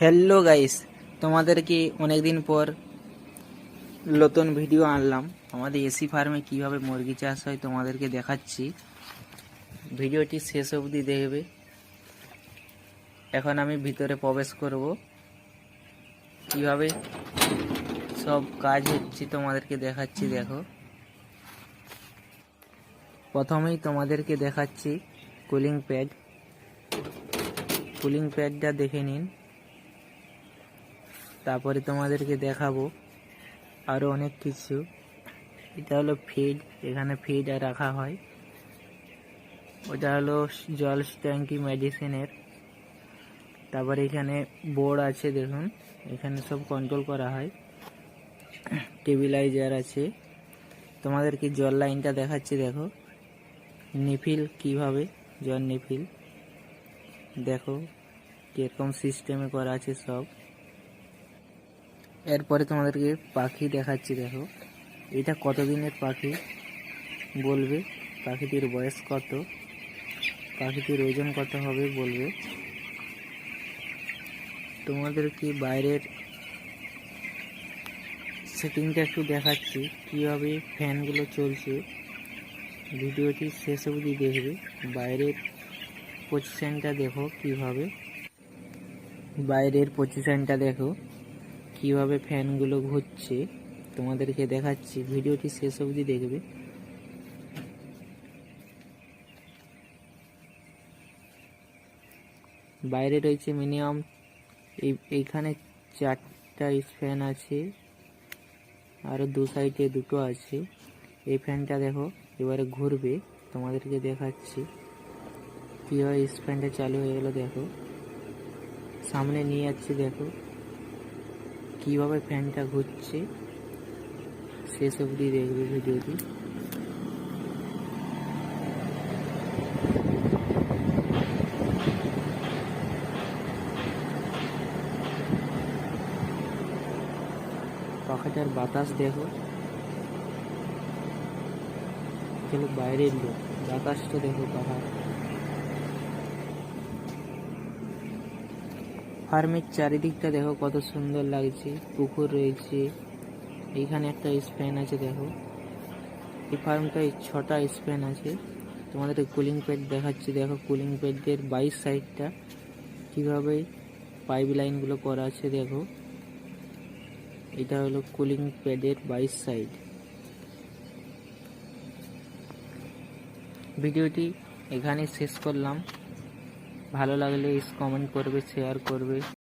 Hello guys, তোমাদেরকে অনেকদিন পর নতুন ভিডিও আনলাম। আমাদের এসি ফার্মে কিভাবে মুরগি চাষ হয় তোমাদেরকে দেখাচ্ছি। ভিডিওটি শেষ অবধি দেখবে। এখন আমি ভিতরে প্রবেশ করব, কিভাবে সব কাজ হচ্ছে তোমাদেরকে দেখাচ্ছি। দেখো, প্রথমেই তোমাদেরকে দেখাচ্ছি কুলিং প্যাডটা দেখে নিন। তারপরে তোমাদেরকে দেখাবো আরও অনেক কিছু। এটা হলো ফিড, এখানে ফিড রাখা হয়। ওটা হলো জল ট্যাঙ্কি মেডিসিনের। তারপরে এখানে বোর্ড আছে, দেখুন এখানে সব কন্ট্রোল করা হয়। টেবিলাইজার আছে। তোমাদেরকে জল লাইনটা দেখাচ্ছি। দেখো নিফিল, কিভাবে জল নিফিল দেখো কিরকম সিস্টেমে করা আছে সব। এরপরে তোমাদেরকে পাখি দেখাচ্ছি। দেখো এটা কত দিনের পাখি বলবে, পাখিটির বয়স কত, পাখিটির ওজন কত হবে বলবে। তোমাদেরকে বাইরের সেটিংটা একটু দেখাচ্ছি, কীভাবে ফ্যানগুলো চলছে। ভিডিওটি শেষ অবধি দেখবে। বাইরের পজিশানটা দেখো, কিভাবে ফ্যানগুলো ঘুরছে। তোমাদেরকে দেখাচ্ছি, ভিডিওটি শেষ অবধি দেখবে। বাইরে রয়েছে মিনিমাম এইখানে 4টা ফ্যান আছে, আরও দু সাইডে 2টো আছে। এই ফ্যানটা দেখো এবারে ঘুরবে, তোমাদেরকে দেখাচ্ছি কীভাবে ফ্যানটা চালু হয়ে গেল। দেখো সামনে নিয়ে যাচ্ছে, দেখো কীভাবে ফ্যানটা ঘুরছে। শেষ অবধি দেখবে ভিডিওটি। পাখাটার বাতাস দেখো, এগুলো বাইরের লোক, বাতাসটা দেখো পাখা। ফার্মের চারিদিকটা দেখো কত সুন্দর লাগছে, পুকুর রয়েছে। এইখানে একটা স্প্যান আছে, দেখো এই ফার্মটায় 6টা স্প্যান আছে। তোমাদের কুলিং প্যাড দেখাচ্ছি। দেখো কুলিং প্যাডের 22 সাইডটা কীভাবে পাইপ লাইনগুলো করা আছে। দেখো এটা হলো কুলিং প্যাডের 22 সাইড। ভিডিওটি এখানে শেষ করলাম। ভালো লাগলে কমেন্ট করবে, শেয়ার করবে।